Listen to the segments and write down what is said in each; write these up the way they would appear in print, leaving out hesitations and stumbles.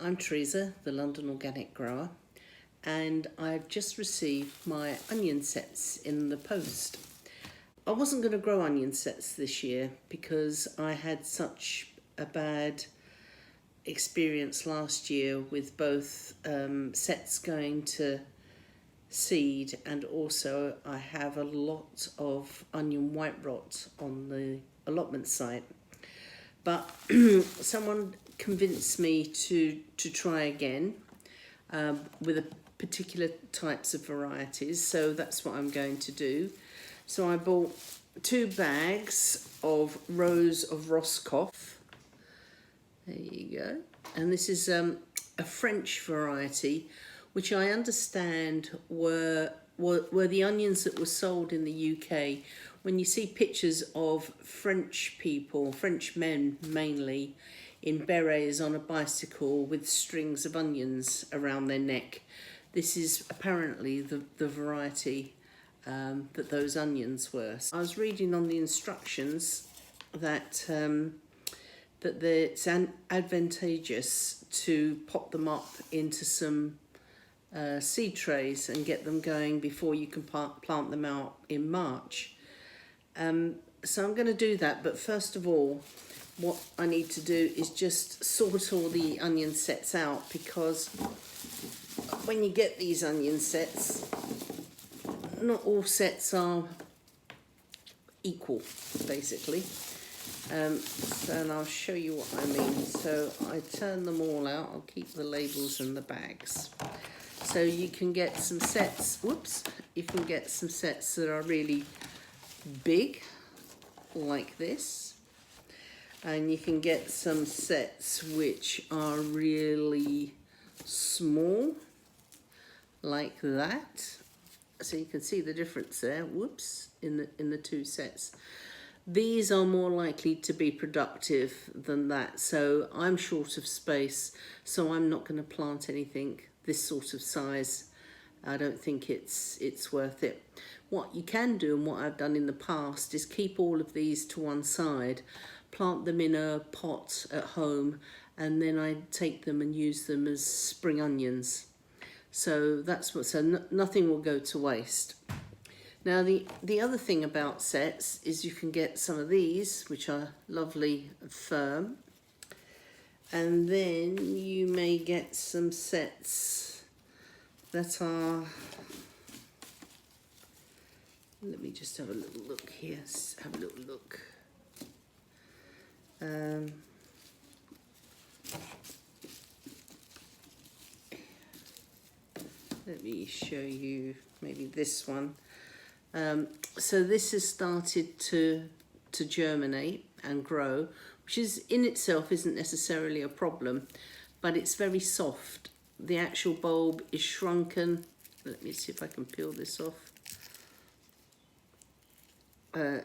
I'm Teresa, the London Organic Grower, and I've just received my onion sets in the post. I wasn't going to grow onion sets this year because I had such a bad experience last year with both sets going to seed, and also I have a lot of onion white rot on the allotment site. But someone convinced me to try again with a particular types of varieties, so that's what I'm going to do. So I bought 2 bags of Rose of Roscoff. There you go. And this is a French variety, which I understand were the onions that were sold in the UK. When you see pictures of French people, French men mainly, in berets on a bicycle with strings of onions around their neck, this is apparently the variety that those onions were. I was reading on the instructions that it's advantageous to pop them up into some seed trays and get them going before you can plant them out in March. So I'm going to do that, but first of all, what I need to do is just sort all the onion sets out, because when you get these onion sets, not all sets are equal, basically. And I'll show you what I mean. So I turn them all out. I'll keep the labels and the bags. So you can get some sets, you can get some sets that are really big, like this. And you can get some sets which are really small, like that. So you can see the difference there, in the 2 sets. These are more likely to be productive than that. So I'm short of space, so I'm not going to plant anything this sort of size. I don't think it's worth it. What you can do, and what I've done in the past, is keep all of these to one side, plant them in a pot at home, and then I take them and use them as spring onions. So that's what. So nothing will go to waste. Now the other thing about sets is you can get some of these, which are lovely and firm, and then you may get some sets that are, let me just have a little look here, have a little look. Let me show you maybe this one. So this has started to germinate and grow, which is in itself isn't necessarily a problem, but it's very soft. The actual bulb is shrunken. Let me see if I can peel this off. You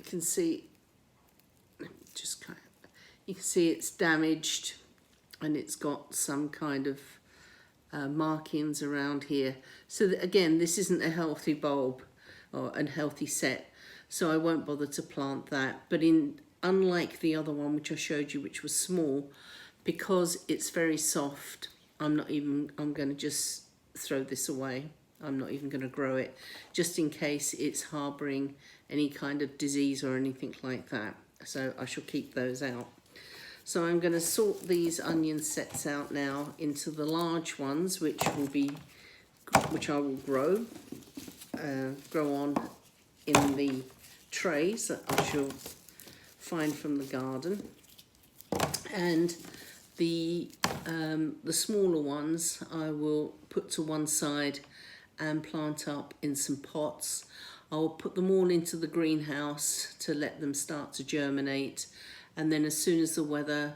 can see, you can see it's damaged, and it's got some kind of markings around here. So that, again, this isn't a healthy bulb or a healthy set, so I won't bother to plant that. But unlike the other one which I showed you, which was small, because it's very soft, I'm going to just throw this away. I'm not even going to grow it, just in case it's harbouring any kind of disease or anything like that. So I shall keep those out. So I'm going to sort these onion sets out now into the large ones, which I will grow on in the trays that I shall find from the garden. And the smaller ones I will put to one side and plant up in some pots. I'll put them all into the greenhouse to let them start to germinate, and then as soon as the weather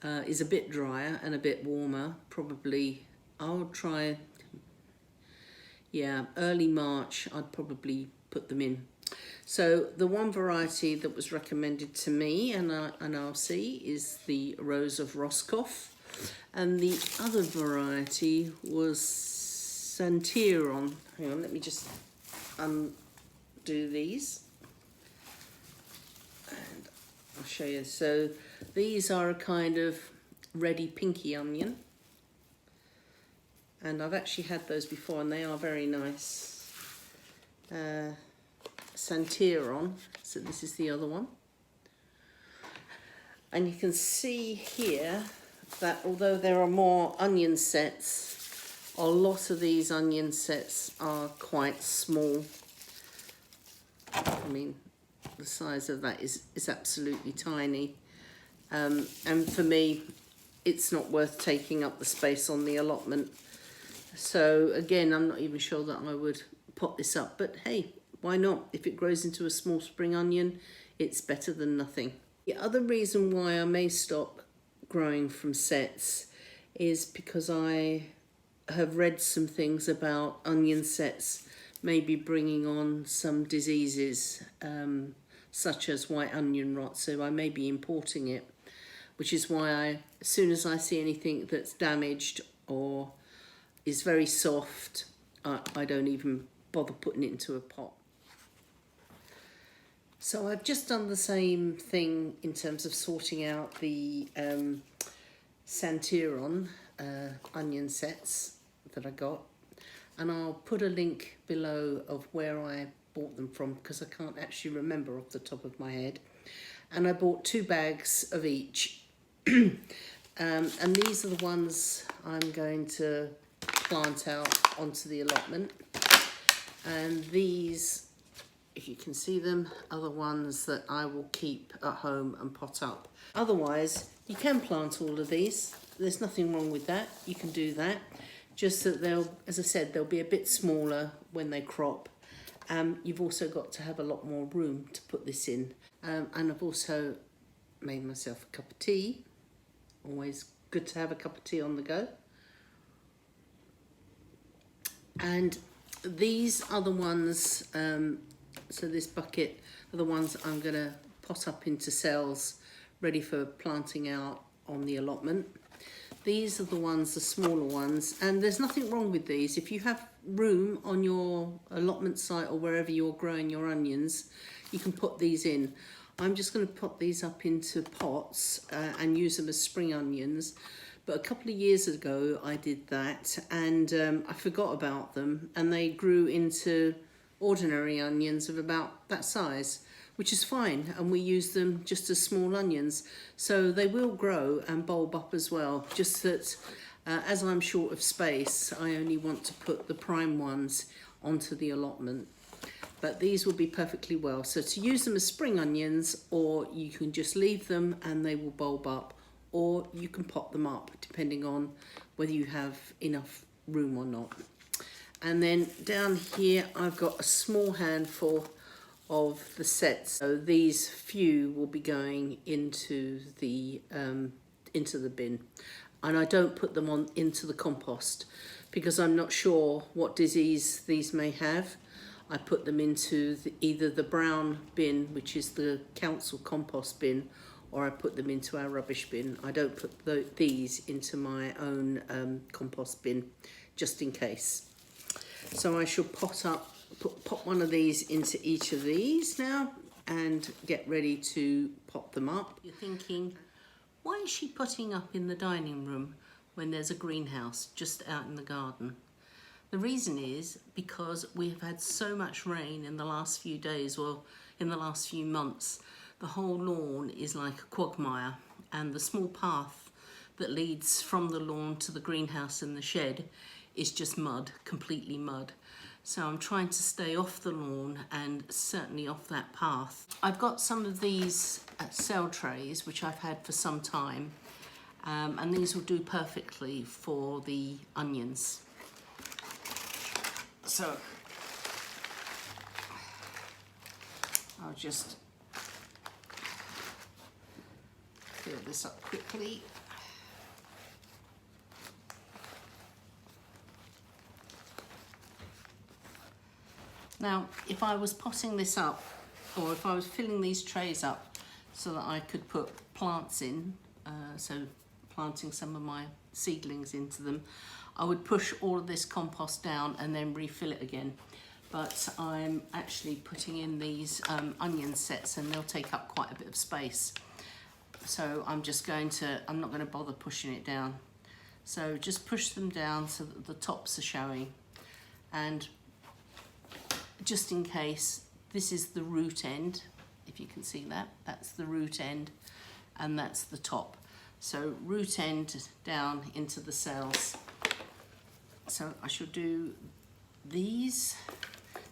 is a bit drier and a bit warmer, probably I'll try, early March, I'd probably put them in. So the one variety that was recommended to me, and I'll see, is the Rose of Roscoff, and the other variety was Santiron. Hang on, let me just undo these, and I'll show you. So these are a kind of ready pinky onion. And I've actually had those before and they are very nice. Santiron, so this is the other one. And you can see here that although there are more onion sets, a lot of these onion sets are quite small. I mean, the size of that is absolutely tiny. And for me, it's not worth taking up the space on the allotment. So again, I'm not even sure that I would pot this up, but hey, why not? If it grows into a small spring onion, it's better than nothing. The other reason why I may stop growing from sets is because I have read some things about onion sets maybe bringing on some diseases, such as white onion rot, so I may be importing it, which is why as soon as I see anything that's damaged or is very soft, I don't even bother putting it into a pot. So I've just done the same thing in terms of sorting out the Santiron onion sets that I got, and I'll put a link below of where I bought them from because I can't actually remember off the top of my head. And I bought 2 bags of each. And these are the ones I'm going to plant out onto the allotment. And these, if you can see them, are the ones that I will keep at home and pot up. Otherwise, you can plant all of these. There's nothing wrong with that. You can do that. Just that they'll, as I said, they'll be a bit smaller when they crop. You've also got to have a lot more room to put this in. And I've also made myself a cup of tea. Always good to have a cup of tea on the go. And these are the ones, so this bucket are the ones I'm going to pot up into cells ready for planting out on the allotment. These are the ones, the smaller ones, and there's nothing wrong with these. If you have room on your allotment site or wherever you're growing your onions, you can put these in. I'm just going to put these up into pots and use them as spring onions. But a couple of years ago I did that and I forgot about them, and they grew into ordinary onions of about that size, which is fine, and we use them just as small onions. So they will grow and bulb up as well, just that as I'm short of space, I only want to put the prime ones onto the allotment. But these will be perfectly well. So to use them as spring onions, or you can just leave them and they will bulb up, or you can pot them up depending on whether you have enough room or not. And then down here I've got a small handful of the sets. So these few will be going into the bin, and I don't put them on into the compost because I'm not sure what disease these may have. I put them into either the brown bin, which is the council compost bin, or I put them into our rubbish bin. I don't put these into my own compost bin, just in case. So I shall pop one of these into each of these now and get ready to pop them up. You're thinking, why is she putting up in the dining room when there's a greenhouse just out in the garden? The reason is because we have had so much rain in the last few days, well, in the last few months. The whole lawn is like a quagmire, and the small path that leads from the lawn to the greenhouse and the shed is just mud, completely mud. So I'm trying to stay off the lawn and certainly off that path. I've got some of these cell trays, which I've had for some time, and these will do perfectly for the onions. So I'll just fill this up quickly. Now, if I was potting this up, or if I was filling these trays up so that I could put plants in, so planting some of my seedlings into them, I would push all of this compost down and then refill it again. But I'm actually putting in these onion sets, and they'll take up quite a bit of space. So I'm not going to bother pushing it down. So just push them down so that the tops are showing. And just in case, this is the root end, if you can see that, that's the root end and that's the top. So root end down into the cells. So I shall do these.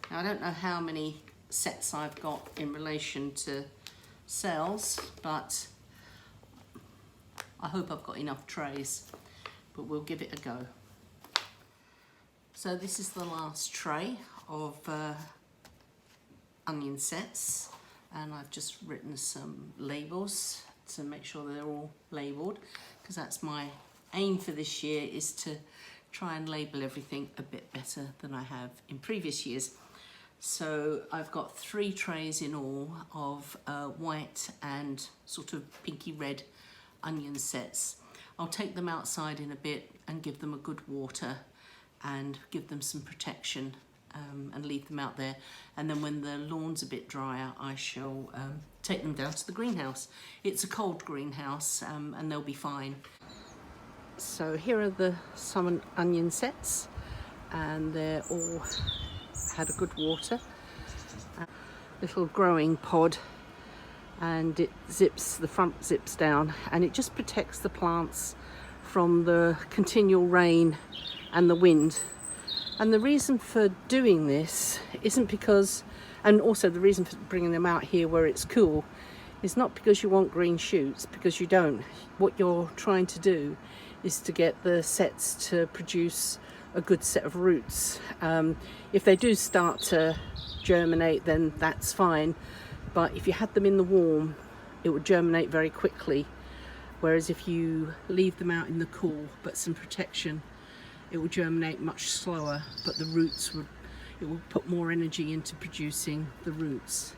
Now I don't know how many sets I've got in relation to cells, but I hope I've got enough trays, but we'll give it a go. So this is the last tray of onion sets, and I've just written some labels to make sure they're all labelled, because that's my aim for this year, is to try and label everything a bit better than I have in previous years. So I've got 3 trays in all of white and sort of pinky red onion sets. I'll take them outside in a bit and give them a good water and give them some protection and leave them out there. And then when the lawn's a bit drier, I shall take them down to the greenhouse. It's a cold greenhouse and they'll be fine. So here are the summer onion sets, and they're all had a good water. Little growing pod, and it zips, the front zips down, and it just protects the plants from the continual rain and the wind. And the reason for doing this isn't because, and also the reason for bringing them out here where it's cool, is not because you want green shoots, because you don't. What you're trying to do is to get the sets to produce a good set of roots. If they do start to germinate, then that's fine, but if you had them in the warm, it would germinate very quickly, whereas if you leave them out in the cool but some protection, it will germinate much slower, but the roots would, it will put more energy into producing the roots.